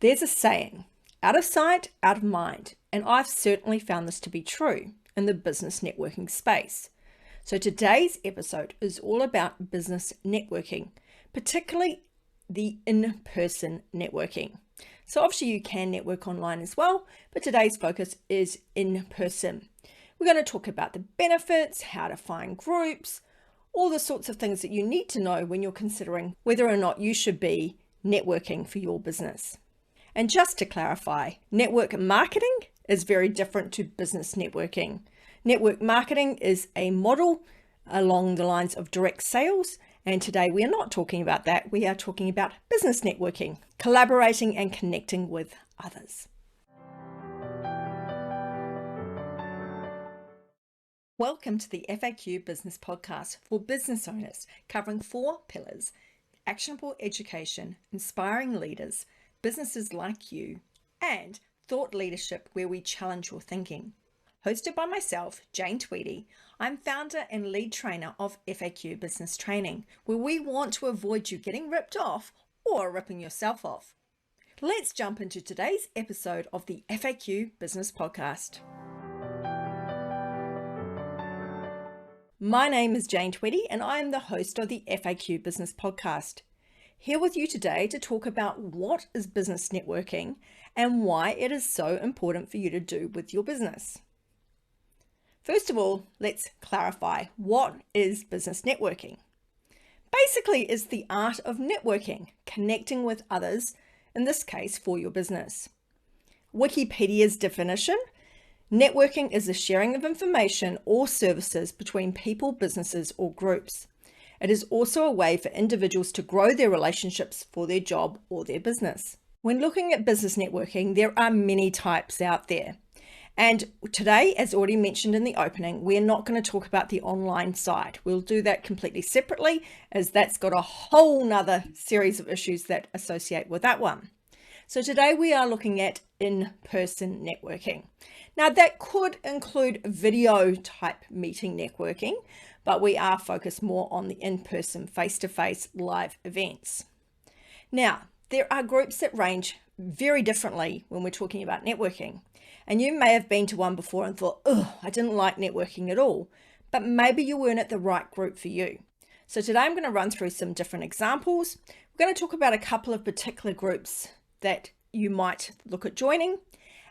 There's a saying, out of sight, out of mind, and I've certainly found this to be true in the business networking space. So today's episode is all about business networking, particularly the in-person networking. So obviously you can network online as well, but today's focus is in person. We're going to talk about the benefits, how to find groups, all the sorts of things that you need to know when you're considering whether or not you should be networking for your business. And just to clarify, network marketing is very different to business networking. Network marketing is a model along the lines of direct sales. And today we are not talking about that. We are talking about business networking, collaborating and connecting with others. Welcome to the FAQ Business Podcast for business owners, covering 4 pillars: actionable education, inspiring leaders, businesses like you, and thought leadership, where we challenge your thinking. Hosted by myself, Jane Tweedy, I'm founder and lead trainer of FAQ Business Training, where we want to avoid you getting ripped off or ripping yourself off. Let's jump into today's episode of the FAQ Business Podcast. My name is Jane Tweedy and I am the host of the FAQ Business Podcast. Here with you today to talk about what is business networking and why it is so important for you to do with your business. First of all, let's clarify, what is business networking? Basically, it's the art of networking, connecting with others, in this case for your business. Wikipedia's definition: networking is the sharing of information or services between people, businesses, or groups. It is also a way for individuals to grow their relationships for their job or their business. When looking at business networking, there are many types out there. And today, as already mentioned in the opening, we're not going to talk about the online side. We'll do that completely separately, as that's got a whole nother series of issues that associate with that one. So today we are looking at in-person networking. Now that could include video type meeting networking, but we are focused more on the in-person, face-to-face live events. Now, there are groups that range very differently when we're talking about networking. And you may have been to one before and thought, oh, I didn't like networking at all, but maybe you weren't at the right group for you. So today I'm going to run through some different examples. We're going to talk about a couple of particular groups that you might look at joining,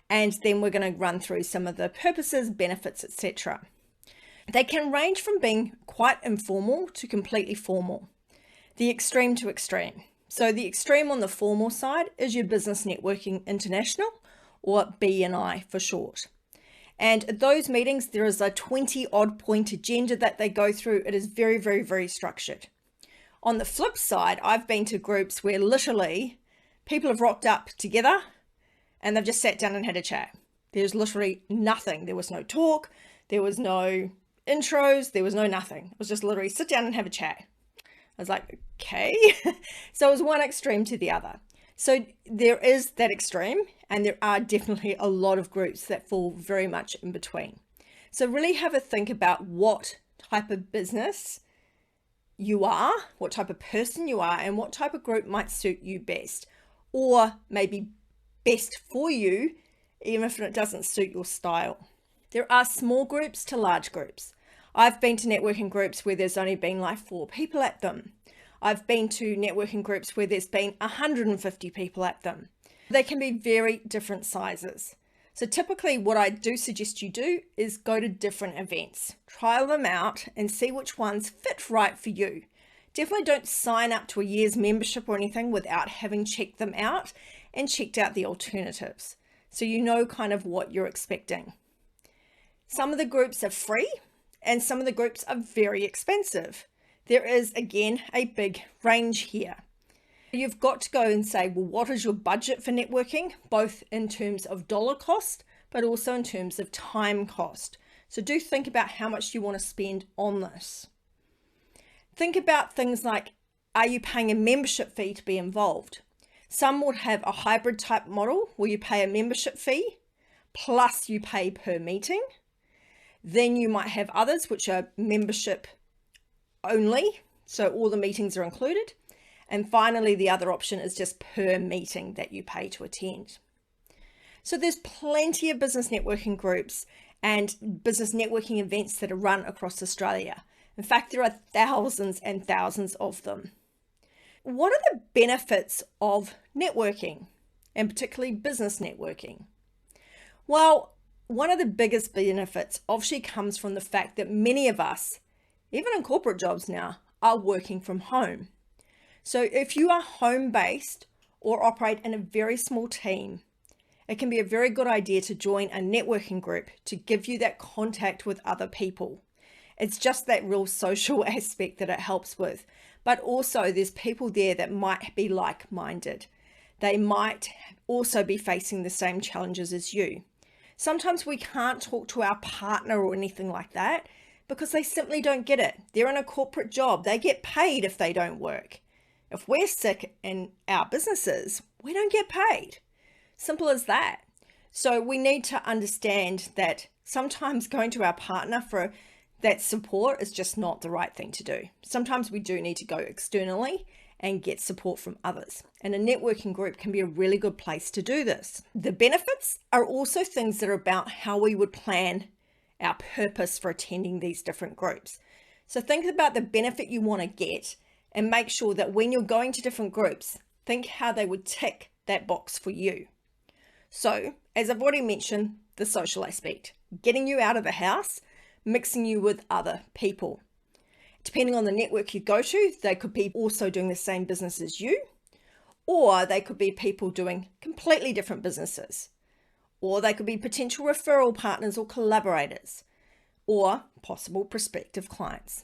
and then we're going to run through some of the purposes, benefits, etc. They can range from being quite informal to completely formal, the extreme to extreme. So the extreme on the formal side is your Business Networking International, or BNI for short. And at those meetings, there is a 20 odd point agenda that they go through. It is very, very, very structured. On the flip side, I've been to groups where literally people have rocked up together and they've just sat down and had a chat. There's literally nothing. There was no talk. There was no intros. There was no nothing. It was just literally sit down and have a chat. I was like, okay. So it was one extreme to the other. So there is that extreme, and there are definitely a lot of groups that fall very much in between. So really have a think about what type of business you are, what type of person you are, and what type of group might suit you best, or maybe best for you, even if it doesn't suit your style. There are small groups to large groups. I've been to networking groups where there's only been like 4 people at them. I've been to networking groups where there's been 150 people at them. They can be very different sizes. So typically what I do suggest you do is go to different events, trial them out and see which ones fit right for you. Definitely don't sign up to a year's membership or anything without having checked them out and checked out the alternatives, so you know kind of what you're expecting. Some of the groups are free and some of the groups are very expensive. There is, again, a big range here. You've got to go and say, well, what is your budget for networking, both in terms of dollar cost, but also in terms of time cost. So do think about how much you want to spend on this. Think about things like, are you paying a membership fee to be involved? Some would have a hybrid type model where you pay a membership fee plus you pay per meeting. Then you might have others which are membership only, so all the meetings are included. And finally, the other option is just per meeting that you pay to attend. So there's plenty of business networking groups and business networking events that are run across Australia. In fact, there are thousands and thousands of them. What are the benefits of networking, and particularly business networking? Well, one of the biggest benefits obviously comes from the fact that many of us, even in corporate jobs now, are working from home. So if you are home-based or operate in a very small team, it can be a very good idea to join a networking group to give you that contact with other people. It's just that real social aspect that it helps with. But also there's people there that might be like-minded. They might also be facing the same challenges as you. Sometimes we can't talk to our partner or anything like that because they simply don't get it. They're in a corporate job. They get paid if they don't work. If we're sick in our businesses, we don't get paid. Simple as that. So we need to understand that sometimes going to our partner for that support is just not the right thing to do. Sometimes we do need to go externally and get support from others. And a networking group can be a really good place to do this. The benefits are also things that are about how we would plan our purpose for attending these different groups. So think about the benefit you want to get and make sure that when you're going to different groups, think how they would tick that box for you. So, as I've already mentioned, the social aspect, getting you out of the house, mixing you with other people. Depending on the network you go to, they could be also doing the same business as you, or they could be people doing completely different businesses, or they could be potential referral partners or collaborators, or possible prospective clients.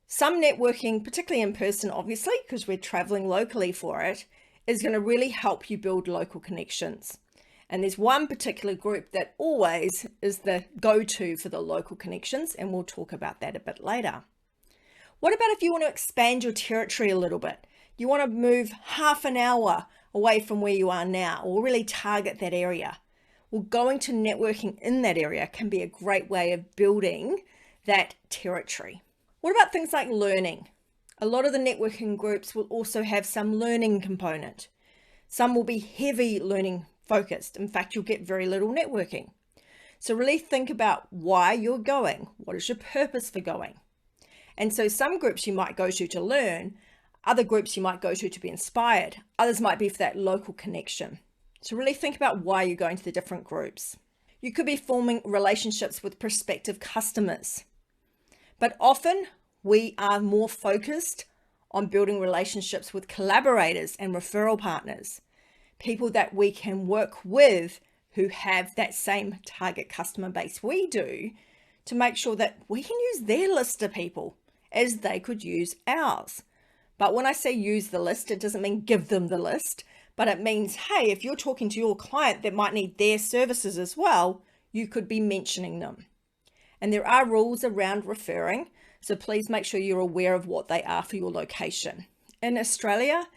Some networking, particularly in person, obviously, because we're traveling locally for it, is going to really help you build local connections. And there's one particular group that always is the go-to for the local connections, and we'll talk about that a bit later. What about if you want to expand your territory a little bit? You want to move half an hour away from where you are now, or really target that area. Well, going to networking in that area can be a great way of building that territory. What about things like learning? A lot of the networking groups will also have some learning component. Some will be heavy learning focused. In fact, you'll get very little networking. So really think about why you're going. What is your purpose for going? And so some groups you might go to learn, other groups you might go to be inspired. Others might be for that local connection. So really think about why you're going to the different groups. You could be forming relationships with prospective customers. But often we are more focused on building relationships with collaborators and referral partners, people that we can work with who have that same target customer base we do, to make sure that we can use their list of people as they could use ours. But when I say use the list, it doesn't mean give them the list, but it means, hey, if you're talking to your client that might need their services as well, you could be mentioning them. And there are rules around referring, so please make sure you're aware of what they are for your location. In Australia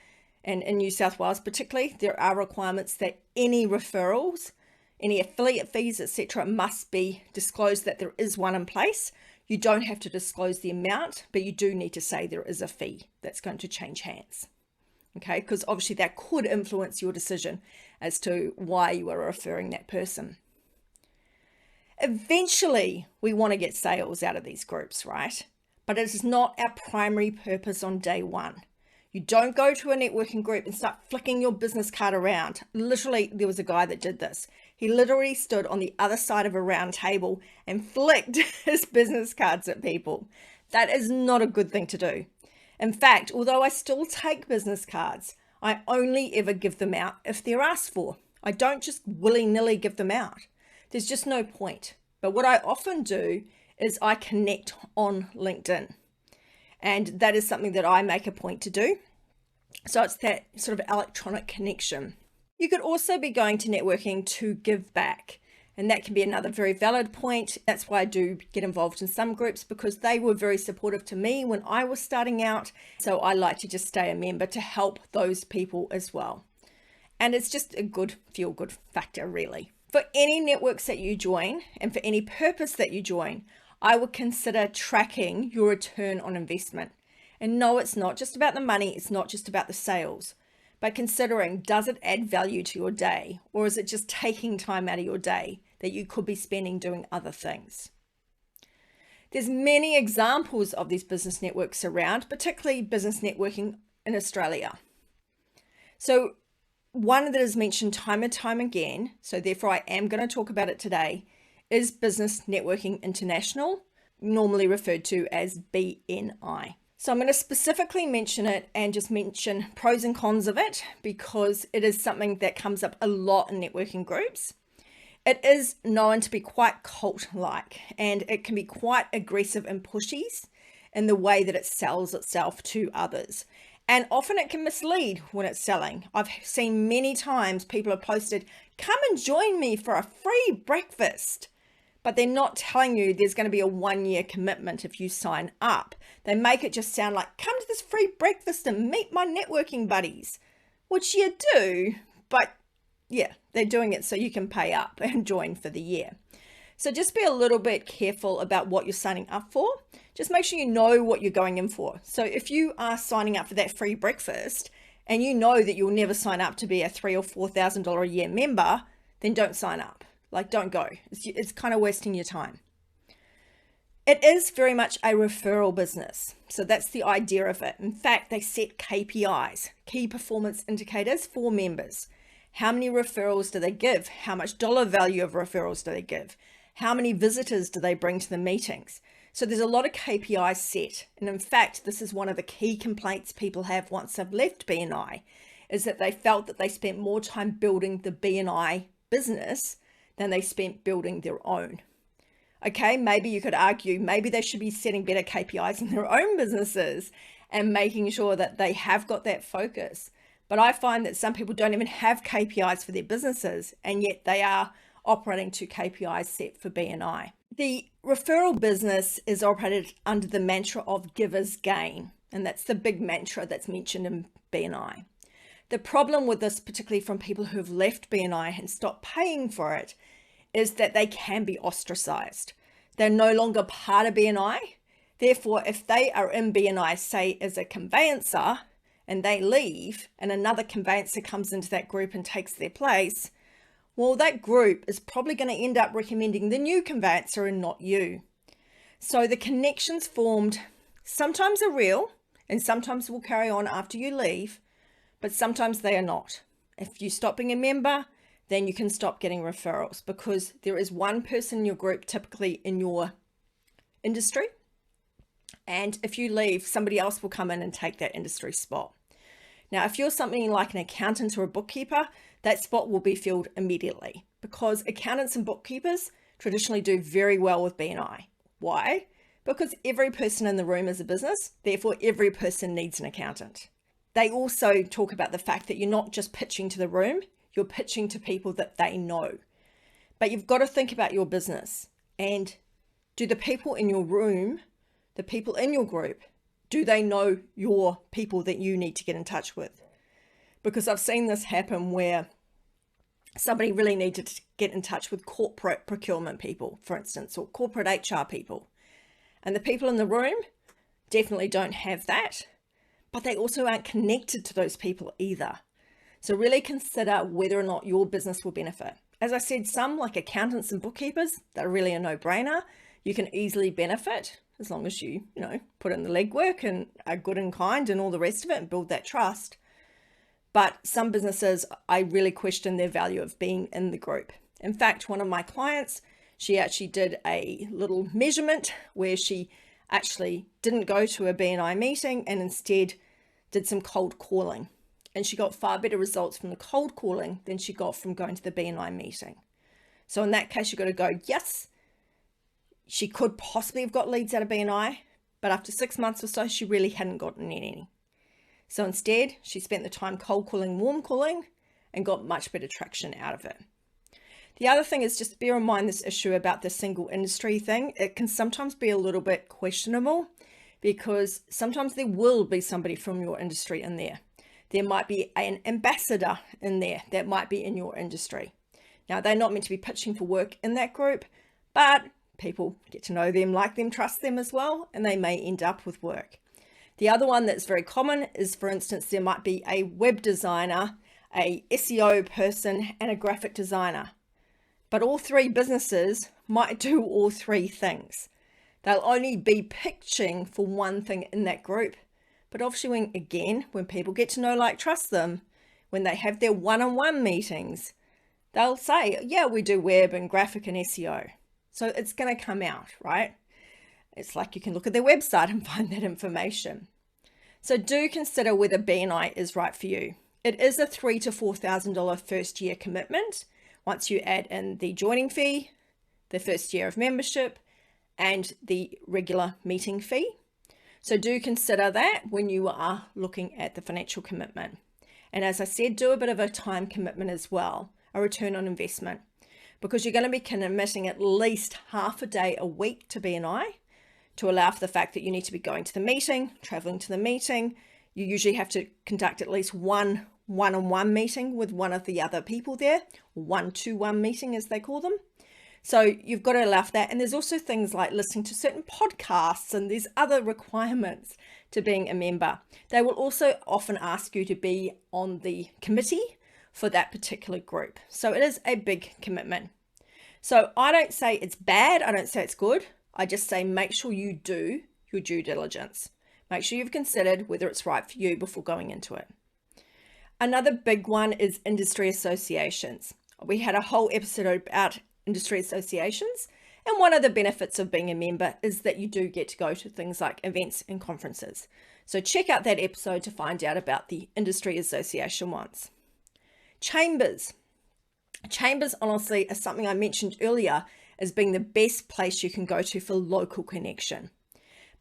and in New South Wales particularly, there are requirements that any referrals, any affiliate fees, etc. must be disclosed, that there is one in place. You don't have to disclose the amount, but you do need to say there is a fee that's going to change hands. Okay, because obviously that could influence your decision as to why you are referring that person. Eventually, we want to get sales out of these groups, right? But it is not our primary purpose on day one. You don't go to a networking group and start flicking your business card around. Literally, there was a guy that did this. He literally stood on the other side of a round table and flicked his business cards at people. That is not a good thing to do. In fact, although I still take business cards, I only ever give them out if they're asked for. I don't just willy-nilly give them out. There's just no point. But what I often do is I connect on LinkedIn. And that is something that I make a point to do. So it's that sort of electronic connection. You could also be going to networking to give back. And that can be another very valid point. That's why I do get involved in some groups, because they were very supportive to me when I was starting out. So I like to just stay a member to help those people as well. And it's just a good feel-good factor, really. For any networks that you join and for any purpose that you join, I would consider tracking your return on investment. And no, it's not just about the money. It's not just about the sales, but considering, does it add value to your day, or is it just taking time out of your day that you could be spending doing other things? There's many examples of these business networks around, particularly business networking in Australia. So one that is mentioned time and time again, so therefore I am going to talk about it today, is Business Networking International, normally referred to as BNI. So I'm going to specifically mention it and just mention pros and cons of it because it is something that comes up a lot in networking groups. It is known to be quite cult-like, and it can be quite aggressive and pushy in the way that it sells itself to others. And often it can mislead when it's selling. I've seen many times people have posted, come and join me for a free breakfast. But they're not telling you there's going to be a 1-year commitment if you sign up. They make it just sound like, come to this free breakfast and meet my networking buddies, which you do, but yeah, they're doing it so you can pay up and join for the year. So just be a little bit careful about what you're signing up for. Just make sure you know what you're going in for. So if you are signing up for that free breakfast and you know that you'll never sign up to be a $3,000 or $4,000 a year member, then don't sign up. Like, don't go. It's kind of wasting your time. It is very much a referral business. So that's the idea of it. In fact, they set KPIs, key performance indicators for members. How many referrals do they give? How much dollar value of referrals do they give? How many visitors do they bring to the meetings? So there's a lot of KPIs set. And in fact, this is one of the key complaints people have once they've left BNI, is that they felt that they spent more time building the BNI business than they spent building their own. Okay, maybe you could argue, maybe they should be setting better KPIs in their own businesses and making sure that they have got that focus. But I find that some people don't even have KPIs for their businesses, and yet they are operating to KPIs set for BNI. The referral business is operated under the mantra of givers gain, and that's the big mantra that's mentioned in BNI. The problem with this, particularly from people who have left BNI and stopped paying for it, is that they can be ostracized. They're no longer part of BNI. Therefore, if they are in BNI, say as a conveyancer, and they leave and another conveyancer comes into that group and takes their place, well, that group is probably going to end up recommending the new conveyancer and not you. So the connections formed sometimes are real and sometimes will carry on after you leave, but sometimes they are not. If you stop being a member, then you can stop getting referrals because there is one person in your group, typically in your industry. And if you leave, somebody else will come in and take that industry spot. Now, if you're something like an accountant or a bookkeeper, that spot will be filled immediately because accountants and bookkeepers traditionally do very well with BNI. Why? Because every person in the room is a business, therefore every person needs an accountant. They also talk about the fact that you're not just pitching to the room, you're pitching to people that they know. But you've got to think about your business, and do the people in your room, the people in your group, do they know your people that you need to get in touch with? Because I've seen this happen where somebody really needed to get in touch with corporate procurement people, for instance, or corporate HR people. And the people in the room definitely don't have that, but they also aren't connected to those people either. So really consider whether or not your business will benefit. As I said, some like accountants and bookkeepers, they're really a no-brainer. You can easily benefit as long as you put in the legwork and are good and kind and all the rest of it and build that trust. But some businesses, I really question their value of being in the group. In fact, one of my clients, she actually did a little measurement where she actually didn't go to a BNI meeting and instead did some cold calling. And she got far better results from the cold calling than she got from going to the BNI meeting. So in that case, you've got to go, yes, she could possibly have got leads out of BNI, but after 6 months or so, she really hadn't gotten any. So instead, she spent the time cold calling, warm calling, and got much better traction out of it. The other thing is just bear in mind this issue about the single industry thing. It can sometimes be a little bit questionable because sometimes there will be somebody from your industry in there. There might be an ambassador in there that might be in your industry. Now, they're not meant to be pitching for work in that group, but people get to know them, like them, trust them as well, and they may end up with work. The other one that's very common is, for instance, there might be a web designer, a SEO person, and a graphic designer. But all three businesses might do all three things. They'll only be pitching for one thing in that group. But obviously, when people get to know, like, trust them, when they have their one-on-one meetings, they'll say, yeah, we do web and graphic and SEO. So it's going to come out, right? It's like you can look at their website and find that information. So do consider whether BNI is right for you. It is a $3,000 to $4,000 first year commitment. Once you add in the joining fee, the first year of membership, and the regular meeting fee. So do consider that when you are looking at the financial commitment. And as I said, do a bit of a time commitment as well, a return on investment, because you're going to be committing at least half a day a week to BNI to allow for the fact that you need to be going to the meeting, traveling to the meeting. You usually have to conduct at least one-on-one meeting with one of the other people there, one-to-one meeting as they call them. So you've got to allow for that. And there's also things like listening to certain podcasts, and there's other requirements to being a member. They will also often ask you to be on the committee for that particular group. So it is a big commitment. So I don't say it's bad. I don't say it's good. I just say make sure you do your due diligence. Make sure you've considered whether it's right for you before going into it. Another big one is industry associations. We had a whole episode about industry associations, and one of the benefits of being a member is that you do get to go to things like events and conferences. So check out that episode to find out about the industry association ones. Chambers honestly is something I mentioned earlier as being the best place you can go to for local connection,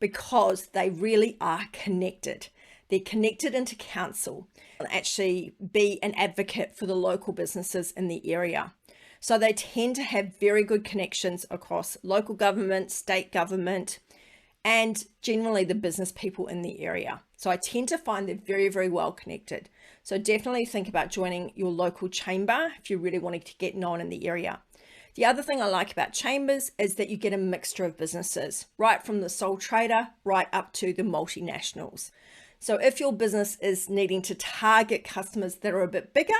because they really are connected. They're connected into council and actually be an advocate for the local businesses in the area. So they tend to have very good connections across local government, state government, and generally the business people in the area. So I tend to find they're very, very well connected. So definitely think about joining your local chamber if you're really wanting to get known in the area. The other thing I like about chambers is that you get a mixture of businesses, right from the sole trader right up to the multinationals. So if your business is needing to target customers that are a bit bigger,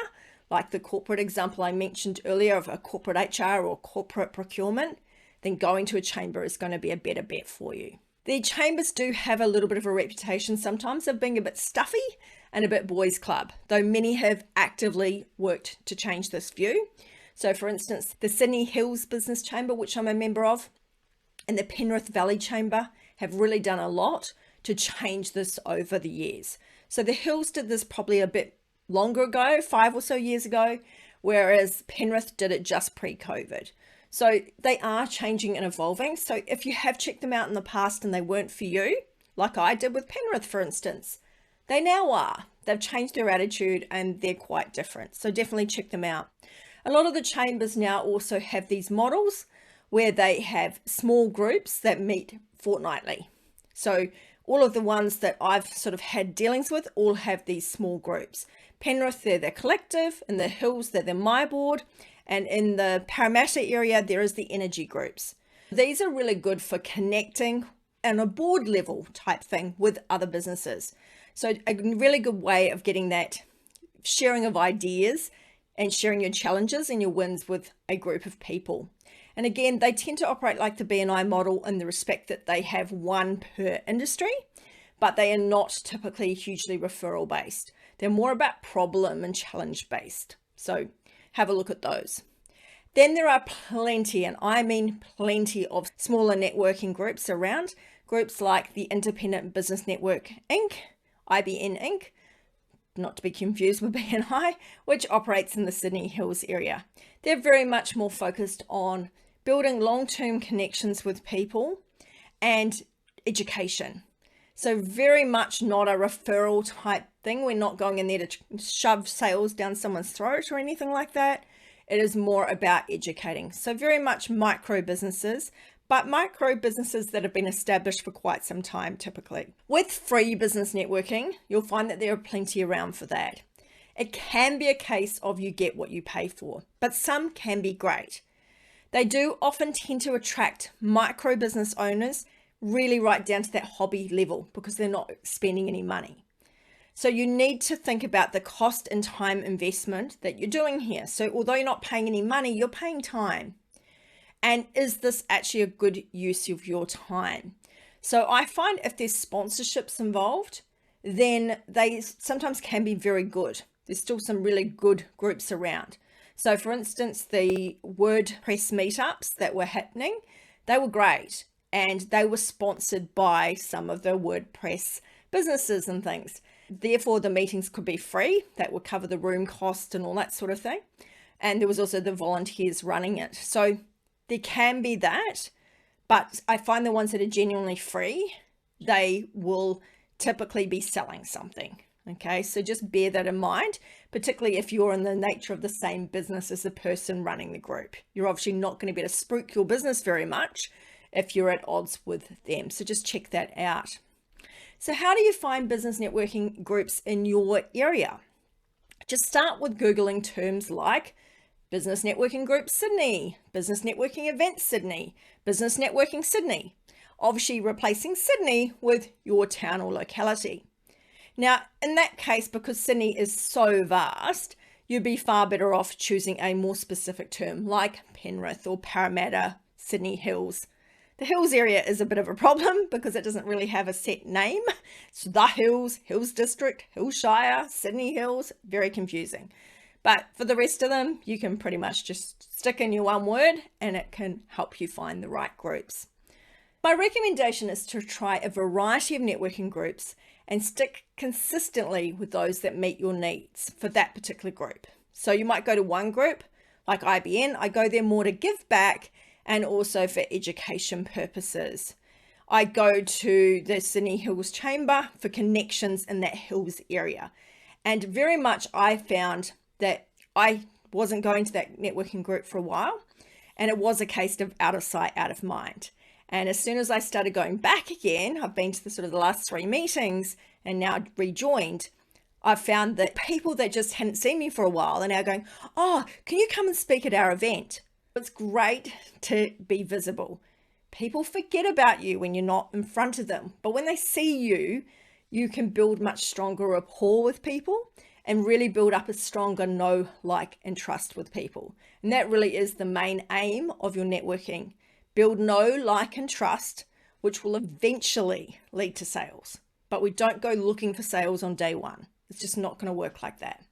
like the corporate example I mentioned earlier of a corporate HR or corporate procurement, then going to a chamber is going to be a better bet for you. The chambers do have a little bit of a reputation sometimes of being a bit stuffy and a bit boys club, though many have actively worked to change this view. So for instance, the Sydney Hills Business Chamber, which I'm a member of, and the Penrith Valley Chamber have really done a lot to change this over the years. So the Hills did this probably a bit longer ago, 5 or so years ago, whereas Penrith did it just pre-COVID. So they are changing and evolving. So if you have checked them out in the past and they weren't for you, like I did with Penrith, for instance, they now are. They've changed their attitude and they're quite different. So definitely check them out. A lot of the chambers now also have these models where they have small groups that meet fortnightly. So all of the ones that I've sort of had dealings with all have these small groups. Penrith, they're their collective. In the Hills, they're their My Board. And in the Parramatta area, there is the energy groups. These are really good for connecting on a board level type thing with other businesses. So a really good way of getting that sharing of ideas and sharing your challenges and your wins with a group of people. And again, they tend to operate like the BNI model in the respect that they have one per industry, but they are not typically hugely referral based. They're more about problem and challenge based. So have a look at those. Then there are plenty, and I mean plenty, of smaller networking groups around. Groups like the Independent Business Network Inc., IBN Inc., not to be confused with BNI, which operates in the Sydney Hills area. They're very much more focused on building long-term connections with people and education. So very much not a referral type thing. We're not going in there to shove sales down someone's throat or anything like that. It is more about educating. So very much micro businesses, but micro businesses that have been established for quite some time typically. With free business networking, you'll find that there are plenty around for that. It can be a case of you get what you pay for, but some can be great. They do often tend to attract micro business owners really right down to that hobby level because they're not spending any money. So you need to think about the cost and time investment that you're doing here. So although you're not paying any money, you're paying time. And is this actually a good use of your time? So I find if there's sponsorships involved, then they sometimes can be very good. There's still some really good groups around. So for instance, the WordPress meetups that were happening, they were great. And they were sponsored by some of the WordPress businesses and things. Therefore, the meetings could be free. That would cover the room cost and all that sort of thing. And there was also the volunteers running it. So there can be that, but I find the ones that are genuinely free, they will typically be selling something. Okay, so just bear that in mind, particularly if you're in the nature of the same business as the person running the group. You're obviously not going to be able to spruik your business very much if you're at odds with them. So just check that out. So how do you find business networking groups in your area? Just start with Googling terms like Business Networking Group Sydney, Business Networking Event Sydney, Business Networking Sydney, obviously replacing Sydney with your town or locality. Now, in that case, because Sydney is so vast, you'd be far better off choosing a more specific term like Penrith or Parramatta, Sydney Hills. The Hills area is a bit of a problem because it doesn't really have a set name. It's the Hills, Hills District, Hills Shire, Sydney Hills, very confusing. But for the rest of them, you can pretty much just stick in your one word and it can help you find the right groups. My recommendation is to try a variety of networking groups and stick consistently with those that meet your needs for that particular group. So you might go to one group like IBN. I go there more to give back and also for education purposes. I go to the Sydney Hills Chamber for connections in that Hills area. And very much I found that I wasn't going to that networking group for a while, and it was a case of out of sight, out of mind. And as soon as I started going back again, I've been to the last 3 meetings and now rejoined, I've found that people that just hadn't seen me for a while are now going, oh, can you come and speak at our event? It's great to be visible. People forget about you when you're not in front of them, but when they see you, you can build much stronger rapport with people and really build up a stronger know, like, and trust with people. And that really is the main aim of your networking. Build know, like, and trust, which will eventually lead to sales. But we don't go looking for sales on day one. It's just not going to work like that.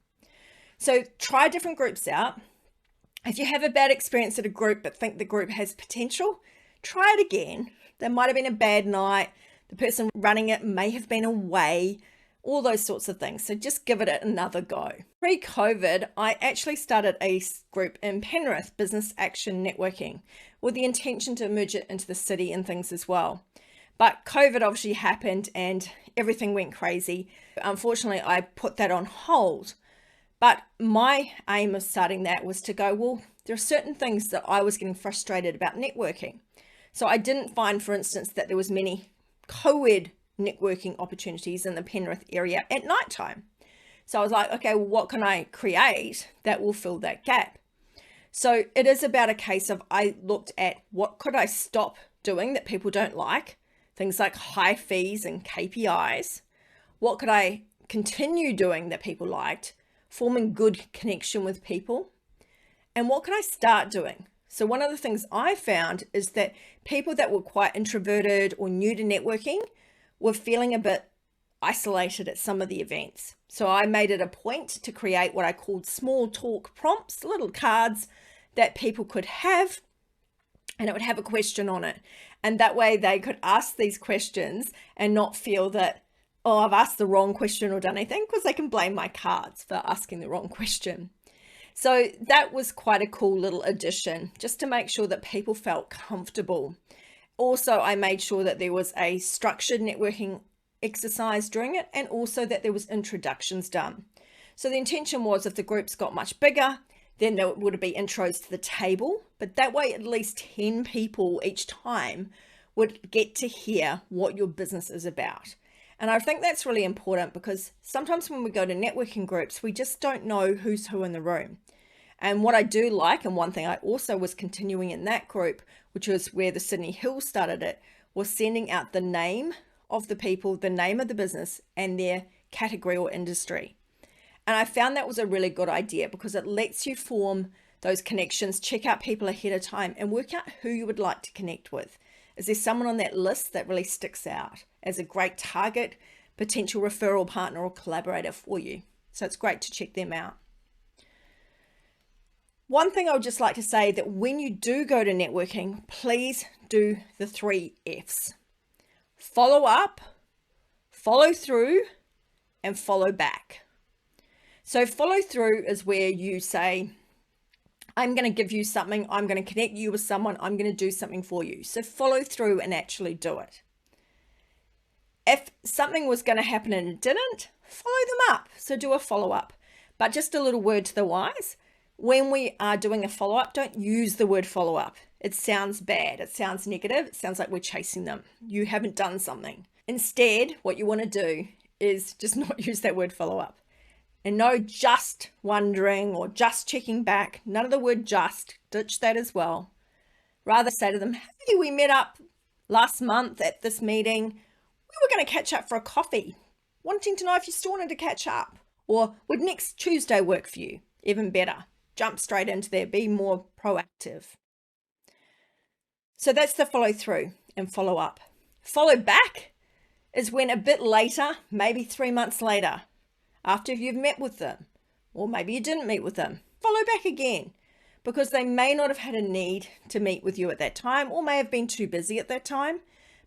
So try different groups out. If you have a bad experience at a group but think the group has potential, try it again. There might have been a bad night. The person running it may have been away, all those sorts of things. So just give it another go. Pre-COVID, I actually started a group in Penrith, Business Action Networking, with the intention to merge it into the city and things as well. But COVID obviously happened and everything went crazy. Unfortunately, I put that on hold. But my aim of starting that was to go, well, there are certain things that I was getting frustrated about networking. So I didn't find, for instance, that there was many co-ed networking opportunities in the Penrith area at nighttime. So I was like, okay, well, what can I create that will fill that gap? So it is about a case of I looked at what could I stop doing that people don't like, things like high fees and KPIs. What could I continue doing that people liked, forming good connection with people? And what can I start doing? So one of the things I found is that people that were quite introverted or new to networking were feeling a bit isolated at some of the events. So I made it a point to create what I called small talk prompts, little cards that people could have, and it would have a question on it. And that way they could ask these questions and not feel that, oh, I've asked the wrong question or done anything, because they can blame my cards for asking the wrong question. So that was quite a cool little addition, just to make sure that people felt comfortable. Also, I made sure that there was a structured networking exercise during it, and also that there was introductions done. So the intention was if the groups got much bigger, then there would be intros to the table, but that way at least 10 people each time would get to hear what your business is about. And I think that's really important, because sometimes when we go to networking groups, we just don't know who's who in the room. And what I do like, and one thing I also was continuing in that group, which was where the Sydney Hills started it, or sending out the name of the people, the name of the business, and their category or industry. And I found that was a really good idea because it lets you form those connections, check out people ahead of time, and work out who you would like to connect with. Is there someone on that list that really sticks out as a great target, potential referral partner or collaborator for you? So it's great to check them out. One thing I would just like to say that when you do go to networking, please do the 3 F's. Follow up, follow through, and follow back. So follow through is where you say, I'm going to give you something, I'm going to connect you with someone, I'm going to do something for you. So follow through and actually do it. If something was going to happen and it didn't, follow them up. So do a follow-up. But just a little word to the wise, when we are doing a follow-up, don't use the word follow-up. It sounds bad. It sounds negative. It sounds like we're chasing them. You haven't done something. Instead, what you want to do is just not use that word follow-up. And no just wondering or just checking back. None of the word just. Ditch that as well. Rather say to them, hey, we met up last month at this meeting. We were going to catch up for a coffee. Wanting to know if you still wanted to catch up. Or would next Tuesday work for you? Even better. Jump straight into there. Be more proactive. So that's the follow through and follow up. Follow back is when a bit later, maybe 3 months later, after you've met with them, or maybe you didn't meet with them, follow back again, because they may not have had a need to meet with you at that time, or may have been too busy at that time,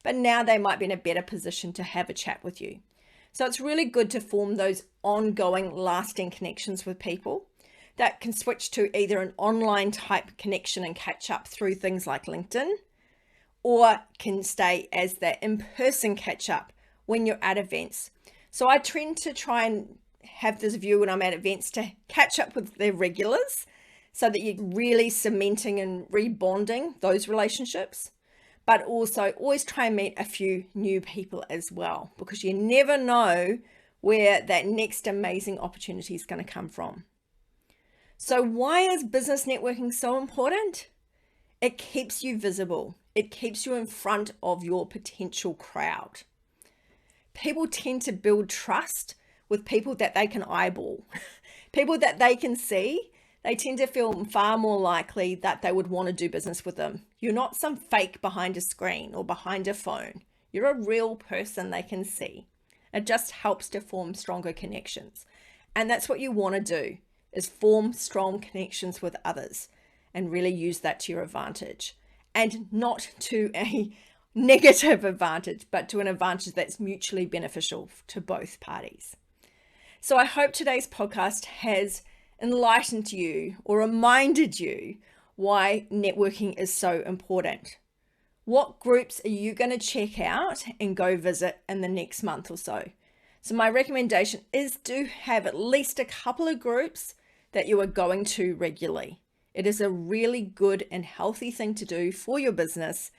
but now they might be in a better position to have a chat with you. So it's really good to form those ongoing, lasting connections with people that can switch to either an online type connection and catch up through things like LinkedIn, or can stay as that in-person catch up when you're at events. So I tend to try and have this view when I'm at events to catch up with their regulars so that you're really cementing and rebonding those relationships, but also always try and meet a few new people as well, because you never know where that next amazing opportunity is going to come from. So why is business networking so important? It keeps you visible. It keeps you in front of your potential crowd. People tend to build trust with people that they can eyeball, people that they can see. They tend to feel far more likely that they would want to do business with them. You're not some fake behind a screen or behind a phone. You're a real person they can see. It just helps to form stronger connections. And that's what you want to do, is form strong connections with others and really use that to your advantage, and not to a negative advantage, but to an advantage that's mutually beneficial to both parties. So I hope today's podcast has enlightened you or reminded you why networking is so important. What groups are you going to check out and go visit in the next month or so? So my recommendation is to have at least a couple of groups that you are going to regularly. It is a really good and healthy thing to do for your business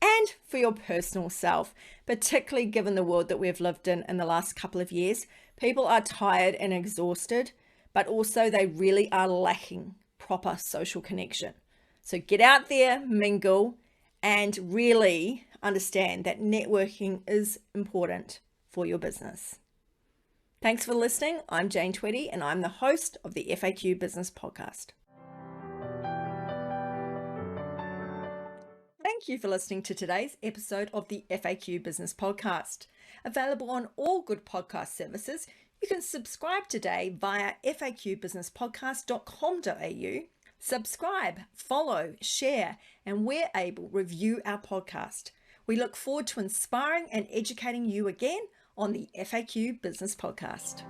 and for your personal self, particularly given the world that we've lived in the last couple of years. People are tired and exhausted, but also they really are lacking proper social connection. So get out there, mingle, and really understand that networking is important for your business. Thanks for listening. I'm Jane Tweedy, and I'm the host of the FAQ Business Podcast. Thank you for listening to today's episode of the FAQ Business Podcast. Available on all good podcast services, you can subscribe today via faqbusinesspodcast.com.au. Subscribe, follow, share, and where able, review our podcast. We look forward to inspiring and educating you again on the FAQ Business Podcast.